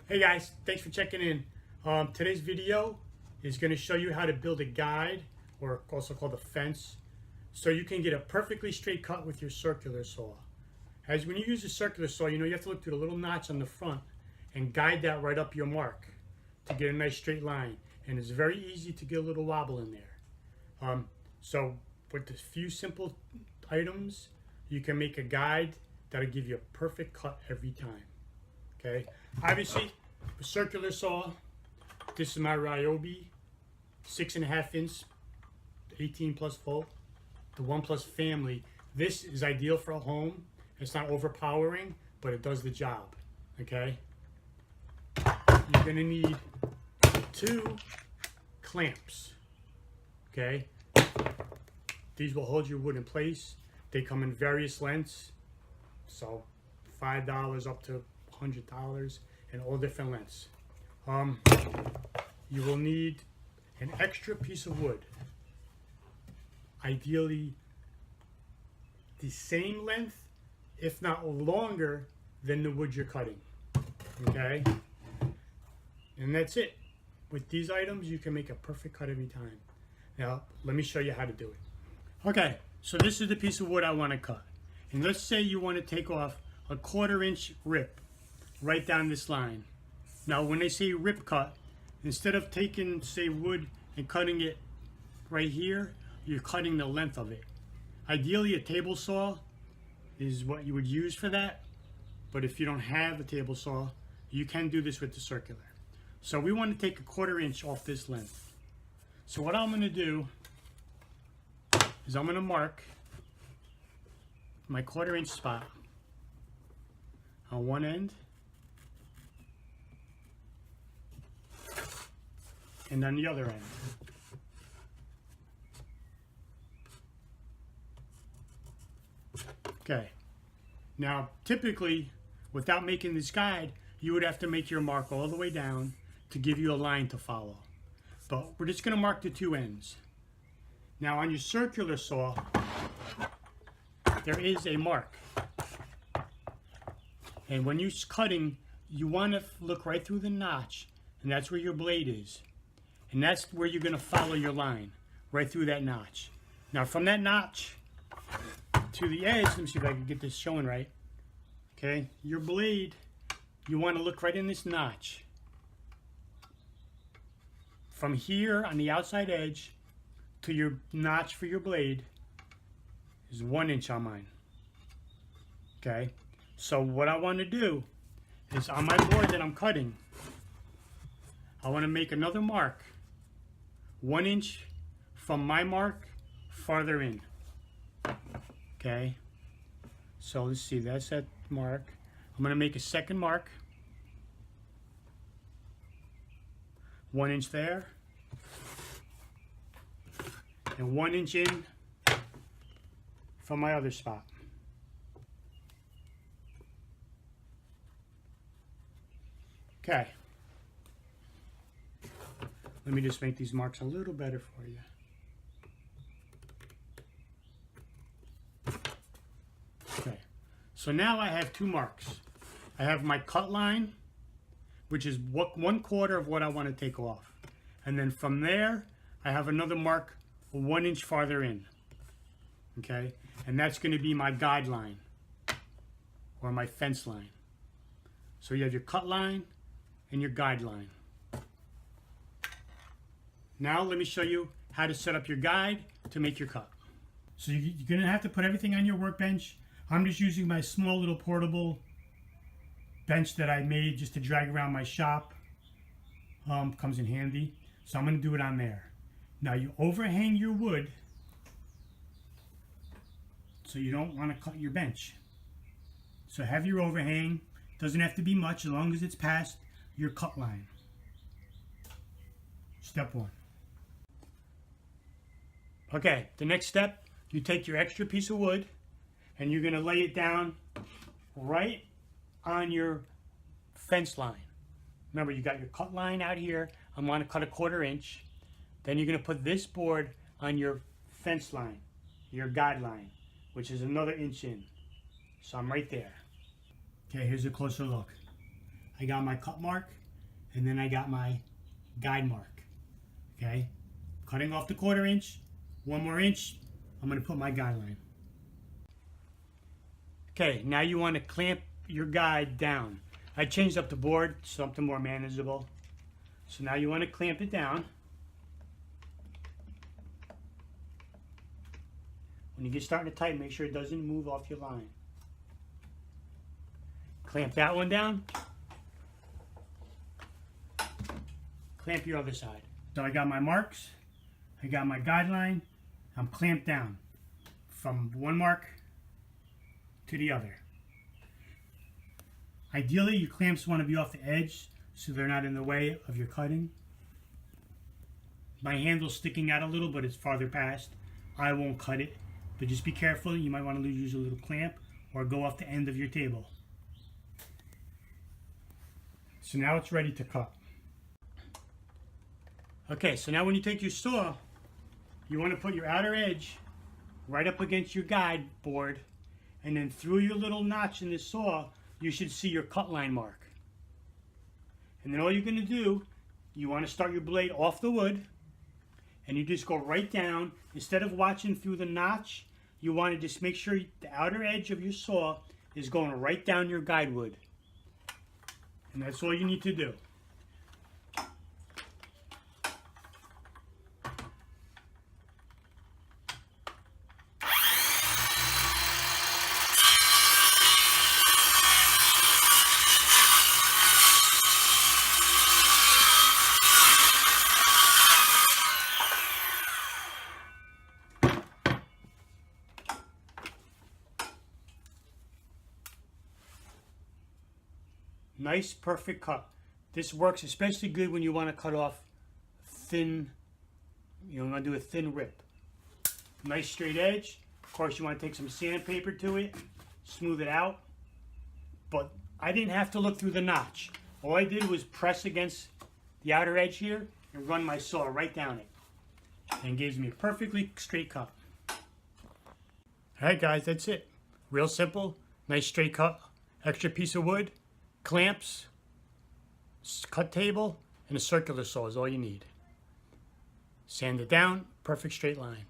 Hey guys, thanks for checking in. Today's video is going to show you how to build a guide, or also called a fence, so you can get a perfectly straight cut with your circular saw. As when you use a circular saw, you have to look through the little notch on the front and guide that right up your mark to get a nice straight line. And it's very easy to get a little wobble in there. So with a few simple items, you can make a guide that'll give you a perfect cut every time. Okay, obviously a circular saw. This is my Ryobi 6.5 inch 18 plus volt, the 1 Plus family. This is ideal for a home. It's not overpowering, but it does the job. Okay, you're gonna need 2 clamps. Okay, these will hold your wood in place. They come in various lengths, so $5 up to $100 and all different lengths. You will need an extra piece of wood, ideally the same length, if not longer, than the wood you're cutting. Okay, and that's it. With these items, you can make a perfect cut every time. Now, let me show you how to do it. Okay, so this is the piece of wood I want to cut. And let's say you want to take off a 1/4 inch rip right down this line. Now, when they say rip cut, instead of taking, say, wood and cutting it right here, you're cutting the length of it. Ideally, a table saw is what you would use for that. But if you don't have a table saw, you can do this with the circular. So we want to take a 1/4 inch off this length. So what I'm going to do is I'm going to mark my 1/4 inch spot on one end and on the other end. Okay, now typically without making this guide, you would have to make your mark all the way down to give you a line to follow. But we're just going to mark the 2 ends. Now on your circular saw, there is a mark. And when you're cutting, you want to look right through the notch, and that's where your blade is. And that's where you're going to follow your line, right through that notch. Now from that notch to the edge, let me see if I can get this showing right. Okay, your blade, you want to look right in this notch. From here on the outside edge to your notch for your blade is 1 inch on mine. Okay, so what I want to do is on my board that I'm cutting, I want to make another mark 1 inch from my mark farther in. Okay, so let's see, that's that mark. I'm going to make a second mark, 1 inch there, and 1 inch in from my other spot. Okay, let me just make these marks a little better for you. Okay, so now I have 2 marks. I have my cut line, which is 1/4 of what I want to take off. And then from there, I have another mark 1 inch farther in. Okay, and that's going to be my guideline or my fence line. So you have your cut line and your guideline. Now let me show you how to set up your guide to make your cut. So you're going to have to put everything on your workbench. I'm just using my small little portable bench that I made just to drag around my shop. Comes in handy. So I'm going to do it on there. Now you overhang your wood so you don't want to cut your bench. So have your overhang. Doesn't have to be much as long as it's past your cut line. Step 1. Okay, the next step, you take your extra piece of wood and you're going to lay it down right on your fence line. Remember, you got your cut line out here. I'm going to cut a 1/4 inch. Then you're going to put this board on your fence line, your guideline, which is another inch in. So I'm right there. Okay, here's a closer look. I got my cut mark, and then I got my guide mark. Okay, cutting off the 1/4 inch, 1 more inch, I'm going to put my guide line. Okay, now you want to clamp your guide down. I changed up the board, something more manageable. So now you want to clamp it down. When you get starting to tighten, make sure it doesn't move off your line. Clamp that one down. Clamp your other side. So I got my marks, I got my guide line, I'm clamped down from one mark to the other. Ideally, your clamps want to be off the edge so they're not in the way of your cutting. My handle's sticking out a little, but it's farther past. I won't cut it, but just be careful. You might want to use a little clamp or go off the end of your table. So now it's ready to cut. Okay, so now when you take your saw, you want to put your outer edge right up against your guide board, and then through your little notch in the saw, you should see your cut line mark. And then all you're going to do, you want to start your blade off the wood, and you just go right down. Instead of watching through the notch, you want to just make sure the outer edge of your saw is going right down your guide wood. And that's all you need to do. Nice, perfect cut. This works especially good when you want to cut off thin, you want to do a thin rip. Nice straight edge. Of course, you want to take some sandpaper to it, smooth it out. But I didn't have to look through the notch. All I did was press against the outer edge here and run my saw right down it. And gives me a perfectly straight cut. Alright guys, that's it. Real simple, nice straight cut, extra piece of wood, clamps, cut table, and a circular saw is all you need. Sand it down, perfect straight line.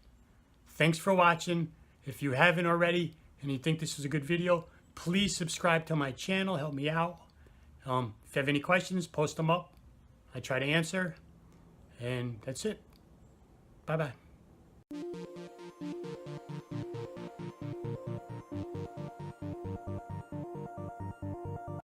Thanks for watching. If you haven't already and you think this is a good video, please subscribe to my channel, help me out. If you have any questions, post them up. I try to answer. And that's it. Bye-bye.